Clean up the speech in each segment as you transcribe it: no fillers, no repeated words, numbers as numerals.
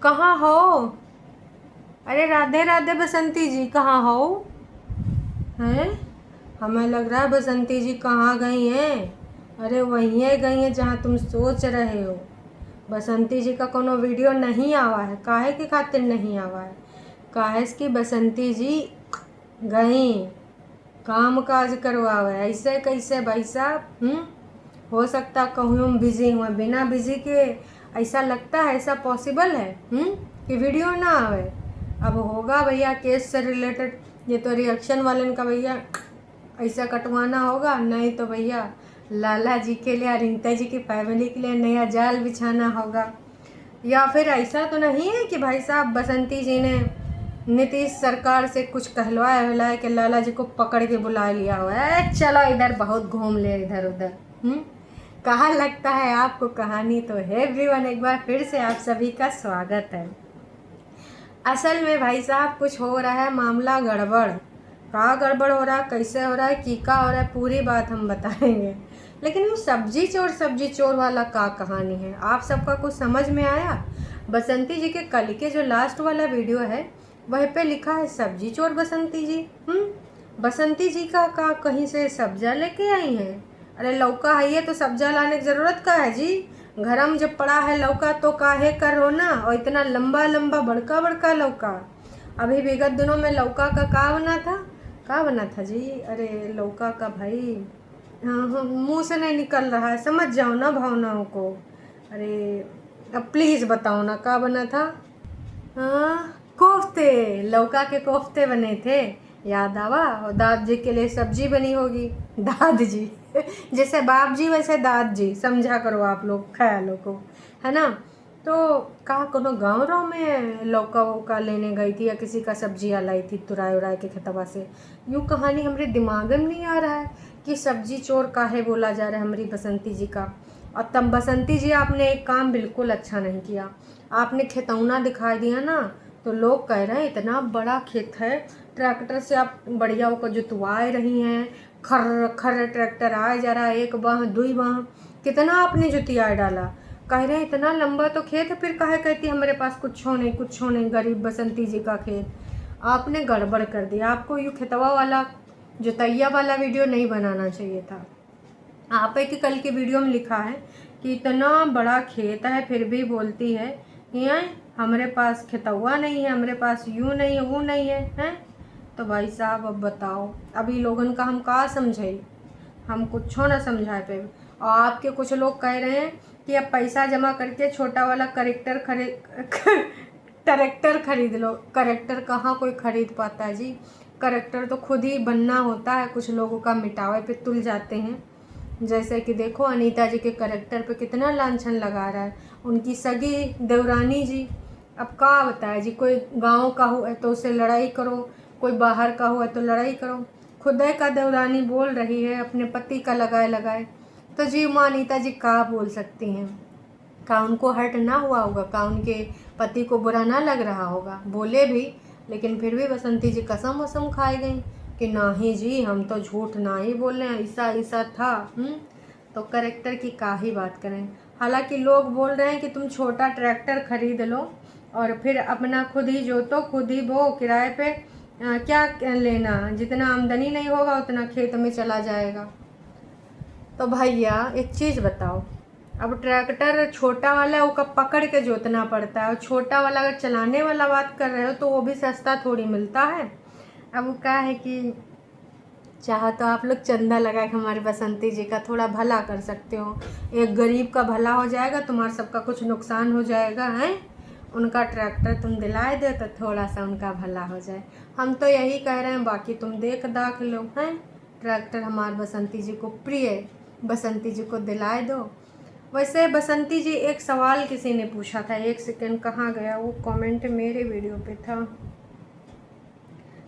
कहाँ हो? अरे राधे राधे बसंती जी, कहाँ हो? हैं? हमें लग रहा है बसंती जी कहाँ गई हैं। अरे वहीं गई हैं जहाँ तुम सोच रहे हो। बसंती जी का कोनो वीडियो नहीं आवा है। काहे की खातिर नहीं आवा है? काहे कि बसंती जी गई काम काज करवावे। ऐसे कैसे भाई साहब? हो सकता कहूँ हम बिजी हुए, बिना बिजी के ऐसा लगता है? ऐसा पॉसिबल है कि वीडियो ना आवे? अब होगा भैया केस से रिलेटेड। ये तो रिएक्शन वाले का भैया ऐसा कटवाना होगा, नहीं तो भैया लाला जी के लिए, रिंता जी की फैमिली के लिए नया जाल बिछाना होगा। या फिर ऐसा तो नहीं है कि भाई साहब बसंती जी ने नीतीश सरकार से कुछ कहलवाया वहलाया कि लाला जी को पकड़ के बुला लिया हुआ है, चलो इधर बहुत घूम ले इधर उधर। कहाँ लगता है आपको कहानी? तो है एवरीवन, एक बार फिर से आप सभी का स्वागत है। असल में भाई साहब कुछ हो रहा है मामला गड़बड़। कहाँ गड़बड़ हो रहा है, कैसे हो रहा है, कीका हो रहा है, पूरी बात हम बताएंगे। लेकिन वो सब्जी चोर वाला का कहानी है, आप सबका कुछ समझ में आया? बसंती जी के कल के जो लास्ट वाला वीडियो है वहीं पे लिखा है सब्जी चोर बसंती जी। बसंती जी का कहीं से सब्जा लेके आई हैं? अरे लौका है ये तो सब्जा लाने की ज़रूरत का है जी? घर में जब पड़ा है लौका तो काहे करो ना, और इतना लंबा लंबा बड़का बड़का लौका। अभी विगत दिनों में लौका का बना था? का बना था जी? अरे लौका का भाई, हाँ हाँ मुँह से नहीं निकल रहा है, समझ जाओ ना भावनाओं को। अरे अब प्लीज़ बताओ ना का बना था? हाँ कोफ्ते, लौका के कोफ्ते बने थे। याद आवा? और दाद जी के लिए सब्जी बनी होगी। दाद जी जैसे बाप जी वैसे दाद जी, समझा करो आप लोग ख्यालों को, है ना? तो कहा कोनो गाँव राव में लौका वौका लेने गई थी या किसी का सब्जियाँ लाई थी तुराई उराई के खेतवा से? यूँ कहानी हमारे दिमाग में नहीं आ रहा है कि सब्जी चोर काहे बोला जा रहा है हमारी बसंती जी का। और तब बसंती जी आपने एक काम बिल्कुल अच्छा नहीं किया, आपने खेतौना दिखाई दिया ना, तो लोग कह रहे हैं इतना बड़ा खेत है, ट्रैक्टर से आप बढ़िया को जुतवाए रही हैं, खर खर ट्रैक्टर आए जा रहा है, एक बाह दुई बाह, कितना आपने जुतिया डाला। कह रहे हैं इतना लंबा तो खेत है, फिर कहे कहती हमारे पास कुछ हो नहीं, गरीब बसंती जी का खेत। आपने गड़बड़ कर दिया, आपको यूँ खेतवा वाला जुतैया वाला वीडियो नहीं बनाना चाहिए था। आप की कल की वीडियो में लिखा है कि इतना बड़ा खेत है फिर भी बोलती है ये हमारे पास खेतवा नहीं है, हमारे पास यूँ नहीं है वो नहीं है, हैं? तो भाई साहब अब बताओ, अभी लोगन का हम का समझाई? हम कुछ ना समझा पे। और आपके कुछ लोग कह रहे हैं कि अब पैसा जमा करके छोटा वाला करेक्टर खरीद लो। करेक्टर कहाँ कोई खरीद पाता है जी? करेक्टर तो खुद ही बनना होता है, कुछ लोगों का मिटावे पे तुल जाते हैं। जैसे कि देखो अनीता जी के करेक्टर पे कितना लांछन लगा रहा है उनकी सगी देवरानी जी। अब का बताए जी, कोई गांव का हो तो उससे लड़ाई करो, कोई बाहर का हो तो लड़ाई करो। खुदा का देवरानी बोल रही है अपने पति का लगाए लगाए, तो जी माँ अनीता जी का बोल सकती हैं? का उनको हर्ट ना हुआ होगा? का उनके पति को बुरा ना लग रहा होगा? बोले भी, लेकिन फिर भी बसंती जी कसम वसम खाई गई कि नहीं जी हम तो झूठ ना ही बोल रहे हैं, ऐसा ऐसा था। तो करेक्टर की का ही बात करें। हालांकि लोग बोल रहे हैं कि तुम छोटा ट्रैक्टर खरीद लो और फिर अपना खुद ही जोतो खुद ही बो, किराए पे क्या लेना, जितना आमदनी नहीं होगा उतना खेत में चला जाएगा। तो भैया एक चीज़ बताओ, अब ट्रैक्टर छोटा वाला वो कब पकड़ के जोतना पड़ता है, और छोटा वाला अगर चलाने वाला बात कर रहे हो तो वो भी सस्ता थोड़ी मिलता है। अब वो क्या है कि चाह तो आप लोग चंदा लगा के हमारे बसंती जी का थोड़ा भला कर सकते हो। एक गरीब का भला हो जाएगा, तुम्हारा सबका कुछ नुकसान हो जाएगा, हैं? उनका ट्रैक्टर तुम दिलाए दो तो थोड़ा सा उनका भला हो जाए। हम तो यही कह रहे हैं, बाकी तुम देख दाख लो, हैं? ट्रैक्टर हमारे बसंती जी को प्रिय, बसंती जी को दिलाए दो। वैसे बसंती जी एक सवाल किसी ने पूछा था, एक सेकंड कहाँ गया वो कमेंट, मेरे वीडियो पे था।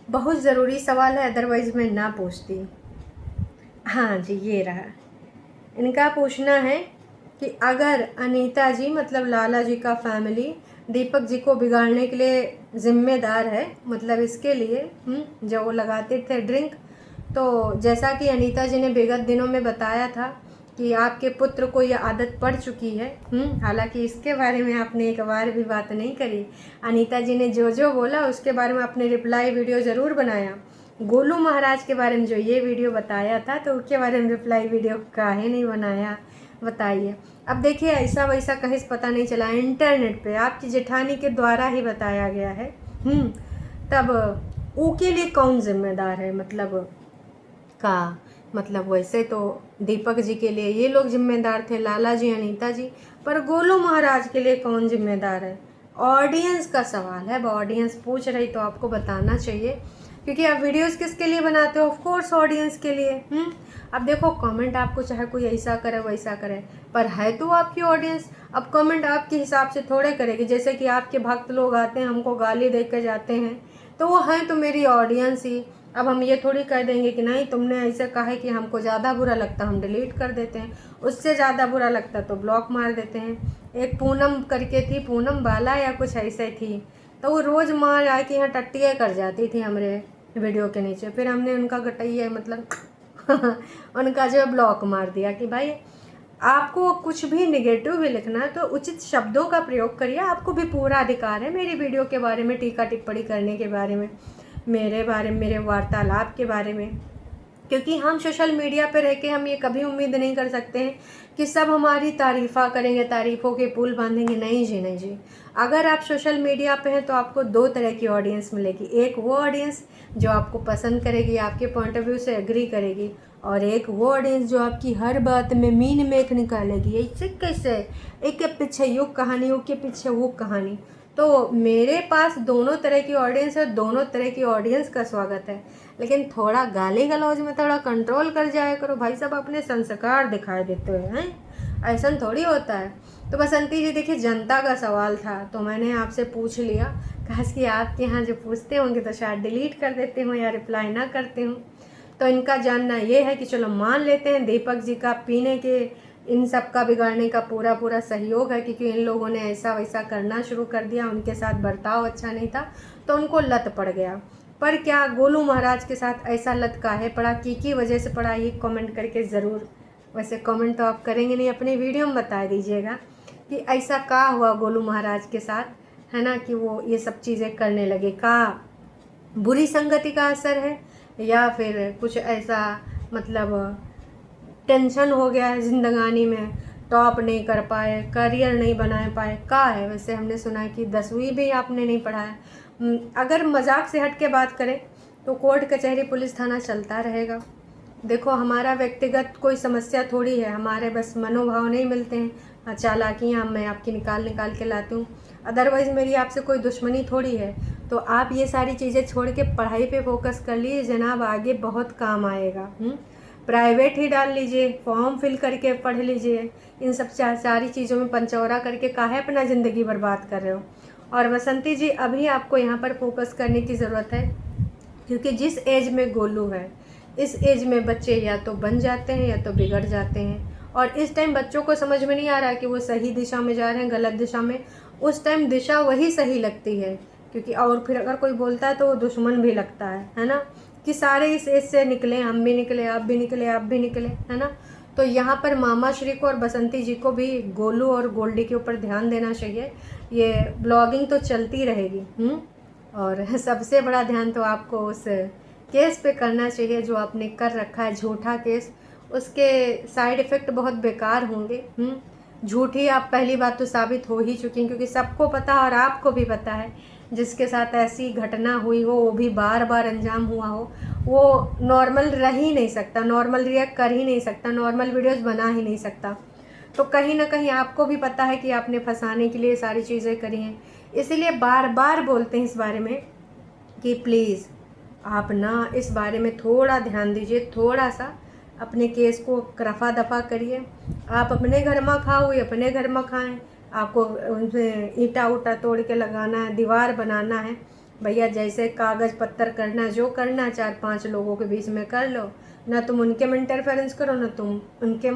बहुत ज़रूरी सवाल है, अदरवाइज़ मैं ना पूछती। हाँ जी ये रहा। इनका पूछना है कि अगर अनीता जी मतलब लाला जी का फैमिली दीपक जी को बिगाड़ने के लिए ज़िम्मेदार है, मतलब इसके लिए जो वो लगाते थे ड्रिंक, तो जैसा कि अनीता जी ने विगत दिनों में बताया था कि आपके पुत्र को ये आदत पड़ चुकी है। हालांकि इसके बारे में आपने एक बार भी बात नहीं करी। अनीता जी ने जो जो बोला उसके बारे में आपने रिप्लाई वीडियो ज़रूर बनाया। गोलू महाराज के बारे में जो ये वीडियो बताया था तो उसके बारे में रिप्लाई वीडियो काहे नहीं बनाया, बताइए। अब देखिए ऐसा वैसा कहीं से पता नहीं चला, इंटरनेट पे आपकी जेठानी के द्वारा ही बताया गया है। तब उसके लिए कौन जिम्मेदार है? मतलब वैसे तो दीपक जी के लिए ये लोग जिम्मेदार थे, लाला जी, अनीता जी, पर गोलू महाराज के लिए कौन जिम्मेदार है? ऑडियंस का सवाल है। अब ऑडियंस पूछ रही तो आपको बताना चाहिए, क्योंकि आप वीडियोस किसके लिए बनाते हो? ऑफ कोर्स ऑडियंस के लिए। अब देखो कमेंट आपको चाहे कोई ऐसा करे वैसा करे, पर है तो आपकी ऑडियंस। अब कमेंट आपके हिसाब से थोड़े करेगी, जैसे कि आपके भक्त लोग आते हैं हमको गाली दे के जाते हैं, तो वो हैं तो मेरी ऑडियंस ही। अब हम ये थोड़ी कह देंगे कि नहीं तुमने ऐसे कहा है कि हमको ज़्यादा बुरा लगता हम डिलीट कर देते हैं, उससे ज़्यादा बुरा लगता तो ब्लॉक मार देते हैं। एक पूनम करके थी, पूनम बाला या कुछ ऐसे थी, तो वो रोज़ मार आके यहाँ टट्टियाँ कर जाती थी हमारे वीडियो के नीचे, फिर हमने उनका गटैया उनका जो ब्लॉक मार दिया कि भाई आपको कुछ भी निगेटिव भी लिखना है तो उचित शब्दों का प्रयोग करिए। आपको भी पूरा अधिकार है मेरी वीडियो के बारे में टीका टिप्पणी करने के बारे में, मेरे बारे में, मेरे वार्तालाप के बारे में, क्योंकि हम सोशल मीडिया पर रह के हम ये कभी उम्मीद नहीं कर सकते हैं कि सब हमारी तारीफ़ा करेंगे, तारीफ़ों के पुल बांधेंगे। नहीं जी, नहीं जी। अगर आप सोशल मीडिया पे हैं तो आपको दो तरह की ऑडियंस मिलेगी। एक वो ऑडियंस जो आपको पसंद करेगी, आपके पॉइंट ऑफ व्यू से एग्री करेगी, और एक वो ऑडियंस जो आपकी हर बात में मीन मेख निकालेगी। ऐसे कैसे? एक के पीछे ये कहानी, एक के पीछे वो कहानी। तो मेरे पास दोनों तरह की ऑडियंस है, दोनों तरह की ऑडियंस का स्वागत है, लेकिन थोड़ा गाली गलौज में थोड़ा कंट्रोल कर जाया करो भाई साहब, अपने संस्कार दिखाई देते हैं, ऐसा थोड़ी होता है। तो बसंती जी देखिए, जनता का सवाल था तो मैंने आपसे पूछ लिया, खास कि आपके यहाँ जो पूछते होंगे तो शायद डिलीट कर देते हो या रिप्लाई ना करते हो। तो इनका जानना ये है कि चलो मान लेते हैं दीपक जी का पीने के इन सब का बिगाड़ने का पूरा सहयोग है, क्योंकि इन लोगों ने ऐसा वैसा करना शुरू कर दिया, उनके साथ बर्ताव अच्छा नहीं था तो उनको लत पड़ गया। पर क्या गोलू महाराज के साथ ऐसा लत काहे पड़ा, की वजह से पड़ा, ये कमेंट करके ज़रूर, वैसे कमेंट तो आप करेंगे नहीं, अपने वीडियो में बता दीजिएगा कि ऐसा का हुआ गोलू महाराज के साथ, है ना, कि वो ये सब चीज़ें करने लगे। का बुरी संगति का असर है या फिर कुछ ऐसा टेंशन हो गया है ज़िंदगानी में, टॉप नहीं कर पाए, करियर नहीं बना पाए, का है? वैसे हमने सुना है कि 10वीं भी आपने नहीं पढ़ा है। अगर मजाक से हट के बात करें तो कोर्ट कचहरी पुलिस थाना चलता रहेगा। देखो हमारा व्यक्तिगत कोई समस्या थोड़ी है, हमारे बस मनोभाव नहीं मिलते हैं, चालाकियाँ मैं आपकी निकाल के लाती हूँ, अदरवाइज़ मेरी आपसे कोई दुश्मनी थोड़ी है। तो आप ये सारी चीज़ें छोड़ के पढ़ाई पे फोकस कर लीजिए जनाब, आगे बहुत काम आएगा। प्राइवेट ही डाल लीजिए, फॉर्म फिल करके पढ़ लीजिए, इन सब सारी चीज़ों में पंचौरा करके काहे अपना ज़िंदगी बर्बाद कर रहे हो। और बसंती जी अभी आपको यहाँ पर फोकस करने की ज़रूरत है, क्योंकि जिस एज में गोलू है इस एज में बच्चे या तो बन जाते हैं या तो बिगड़ जाते हैं, और इस टाइम बच्चों को समझ में नहीं आ रहा कि वो सही दिशा में जा रहे हैं गलत दिशा में। उस टाइम दिशा वही सही लगती है, क्योंकि और फिर अगर कोई बोलता है तो वो दुश्मन भी लगता है ना, कि सारे इस एज से निकले, हम भी निकले, आप भी निकले, आप भी निकले, है ना। तो यहाँ पर मामा श्री को और बसंती जी को भी गोलू और गोल्डी के ऊपर ध्यान देना चाहिए। ये ब्लॉगिंग तो चलती रहेगी, और सबसे बड़ा ध्यान तो आपको उस केस पे करना चाहिए जो आपने कर रखा है, झूठा केस। उसके साइड इफ़ेक्ट बहुत बेकार होंगे। झूठी आप पहली बात तो साबित हो ही चुकी हैं, क्योंकि सबको पता और आपको भी पता है जिसके साथ ऐसी घटना हुई हो, वो भी बार बार अंजाम हुआ हो, वो नॉर्मल रह ही नहीं सकता, नॉर्मल रिएक्ट कर ही नहीं सकता, नॉर्मल वीडियोस बना ही नहीं सकता। तो कहीं ना कहीं आपको भी पता है कि आपने फंसाने के लिए सारी चीज़ें करी हैं, इसीलिए बार बार बोलते हैं इस बारे में कि प्लीज़ आप ना इस बारे में थोड़ा ध्यान दीजिए, थोड़ा सा अपने केस को रफा दफा करिए। आप अपने घर में खाओ, हुए अपने घर में खाएं, आपको उनसे ईंटा उटा तोड़ के लगाना है, दीवार बनाना है, भैया जैसे कागज़ पत्थर करना, जो करना 4-5 लोगों के बीच में कर लो, ना तुम उनके में इंटरफेरेंस करो ना तुम उनके।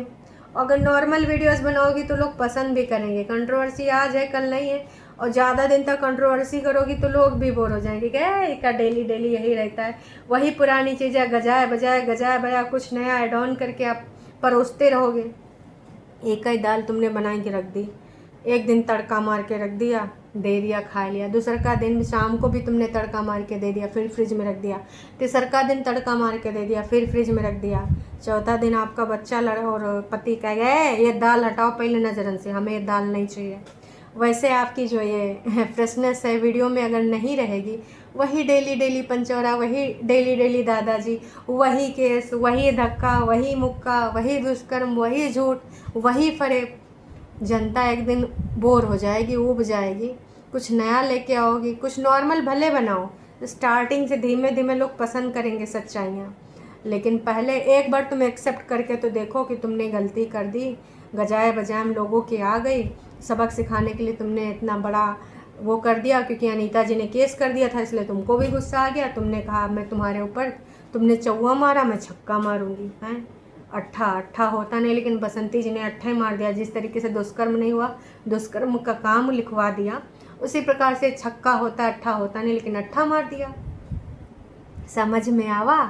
अगर नॉर्मल वीडियोस बनाओगी तो लोग पसंद भी करेंगे, कंट्रोवर्सी आज है कल नहीं है, और ज़्यादा दिन तक कंट्रोवर्सी करोगी तो लोग भी बोर हो जाएंगे, क्या इसका डेली डेली यही रहता है, वही पुरानी चीज़ें गजाए बजाए कुछ नया ऐड ऑन करके आप परोसते रहोगे, एक ही दाल तुमने बना के रख दी, एक दिन तड़का मार के रख दिया, दे दिया, खा लिया। दूसरा का दिन शाम को भी तुमने तड़का मार के दे दिया, फिर फ्रिज में रख दिया। तीसरा का दिन तड़का मार के दे दिया, फिर फ्रिज में रख दिया। चौथा दिन आपका बच्चा और पति कह गए ये दाल हटाओ पहले नज़रन से, हमें ये दाल नहीं चाहिए। वैसे आपकी जो ये फ्रेशनेस है वीडियो में अगर नहीं रहेगी, वही डेली डेली पंचौरा, वही डेली डेली दादाजी, वही केस, वही धक्का, वही मुक्का, वही दुष्कर्म, वही झूठ, वही फरेब, जनता एक दिन बोर हो जाएगी, ऊब जाएगी। कुछ नया लेके आओगी, कुछ नॉर्मल भले बनाओ। स्टार्टिंग से धीमे धीमे लोग पसंद करेंगे सच्चाइयाँ, लेकिन पहले एक बार तुम एक्सेप्ट करके तो देखो कि तुमने गलती कर दी, गजाए बजाय लोगों की आ गई। सबक सिखाने के लिए तुमने इतना बड़ा वो कर दिया, क्योंकि अनीता जी ने केस कर दिया था इसलिए तुमको भी गुस्सा आ गया। तुमने कहा मैं तुम्हारे ऊपर, तुमने चौवा मारा मैं छक्का मारूंगी। हैं अट्ठा होता नहीं, लेकिन बसंती जी ने अट्ठा ही मार दिया। जिस तरीके से दुष्कर्म नहीं हुआ, दुष्कर्म का काम लिखवा दिया, उसी प्रकार से छक्का होता अट्ठा होता नहीं, लेकिन अट्ठा मार दिया। समझ में आवा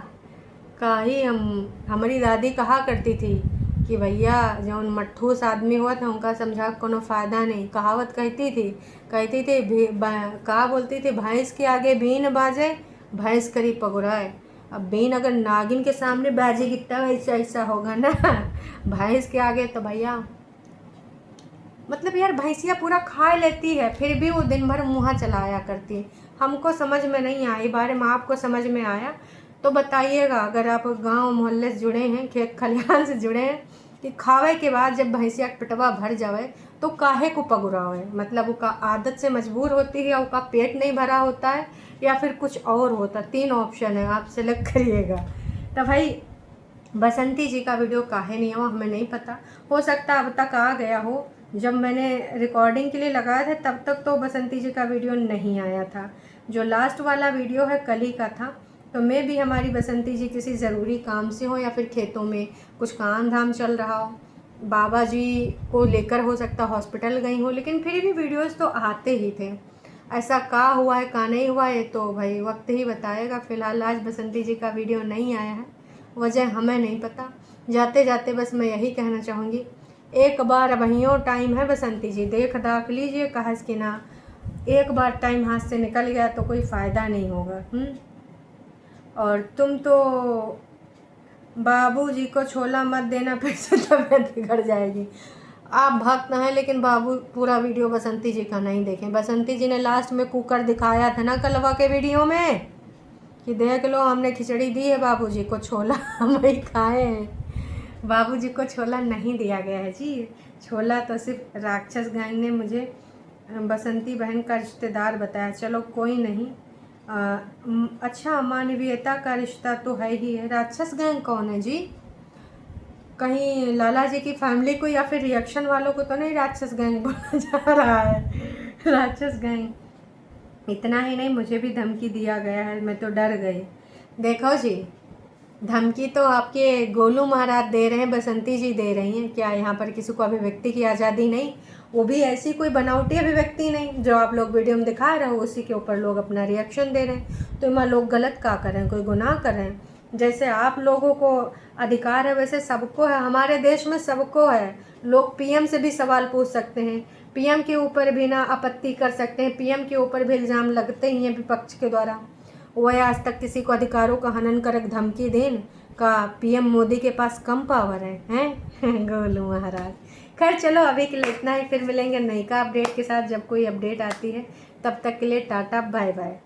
का ही हमारी दादी कहा करती थी कि भैया जौन मट्ठूस आदमी हुआ था उनका समझा कोनो फ़ायदा नहीं। कहावत कहती थी का बोलती थी, भैंस के आगे बीन बाजे भैंस करी पगुराए। अब बीन अगर नागिन के सामने बाजेगी तब ऐसा होगा ना। भैंस के आगे तो भैया मतलब यार भैंसिया पूरा खा लेती है, फिर भी वो दिन भर मुँह चलाया करती है। हमको समझ में नहीं आया, बारे में आपको समझ में आया तो बताइएगा। अगर आप गांव मोहल्ले से जुड़े हैं, खेत खलिहान से जुड़े हैं, कि खावे के बाद जब भैंसिया पेटवा भर जावे तो काहे को पगुरावे, मतलब उसका आदत से मजबूर होती है, उसका पेट नहीं भरा होता है, या फिर कुछ और होता। 3 ऑप्शन है, आप सेलेक्ट करिएगा। तो भाई बसंती जी का वीडियो काहे नहीं हुआ हमें नहीं पता, हो सकता अब तक आ गया हो। जब मैंने रिकॉर्डिंग के लिए लगाया था तब तक तो बसंती जी का वीडियो नहीं आया था। जो लास्ट वाला वीडियो है कल ही का था। तो मैं भी हमारी बसंती जी किसी ज़रूरी काम से हो, या फिर खेतों में कुछ काम धाम चल रहा हो, बाबा जी को लेकर हो सकता हॉस्पिटल गई हो, लेकिन फिर भी वीडियोस तो आते ही थे। ऐसा का हुआ है का नहीं हुआ है तो भाई वक्त ही बताएगा। फ़िलहाल आज बसंती जी का वीडियो नहीं आया है, वजह हमें नहीं पता। जाते जाते बस मैं यही कहना चाहूँगी, एक बार अबहियों टाइम है बसंती जी, देख दाख लीजिए, कहा कि ना एक बार टाइम हाथ से निकल गया तो कोई फ़ायदा नहीं होगा। और तुम तो बाबूजी को छोला मत देना, फिर से तबीयत बिगड़ जाएगी। आप भक्त हैं, लेकिन बाबू पूरा वीडियो बसंती जी का नहीं देखें। बसंती जी ने लास्ट में कुकर दिखाया था ना कलवा के वीडियो में, कि देख लो हमने खिचड़ी दी है बाबूजी को, छोला हम ही खाए हैं। बाबूजी को छोला नहीं दिया गया है जी। छोला तो सिर्फ राक्षस गैंग ने मुझे बसंती बहन का रिश्तेदार बताया। चलो कोई नहीं, अच्छा मानवीयता का रिश्ता तो है ही है। राक्षस गैंग कौन है जी? कहीं लाला जी की फैमिली को या फिर रिएक्शन वालों को तो नहीं राक्षस गैंग बोला जा रहा है? राक्षस गैंग इतना ही नहीं, मुझे भी धमकी दिया गया है, मैं तो डर गई। देखो जी, धमकी तो आपके गोलू महाराज दे रहे हैं, बसंती जी दे रही हैं। क्या यहाँ पर किसी को अभिव्यक्ति की आज़ादी नहीं? वो भी ऐसी कोई बनावटी अभिव्यक्ति नहीं जो आप लोग वीडियो में दिखा रहे हो, उसी के ऊपर लोग अपना रिएक्शन दे रहे हैं। तो इमा लोग गलत क्या कर रहे हैं, कोई गुनाह कर रहे हैं? जैसे आप लोगों को अधिकार है वैसे सबको है, हमारे देश में सबको है। लोग पीएम से भी सवाल पूछ सकते हैं, पीएम के ऊपर भी ना आपत्ति कर सकते हैं, पीएम के ऊपर भी इल्ज़ाम लगते ही हैं विपक्ष के द्वारा। वह आज तक किसी को अधिकारों का हनन करक धमकी देन का पीएम मोदी के पास कम पावर है गोलू महाराज। खैर चलो अभी के लिए इतना ही, फिर मिलेंगे नई का अपडेट के साथ जब कोई अपडेट आती है। तब तक के लिए टाटा बाय बाय।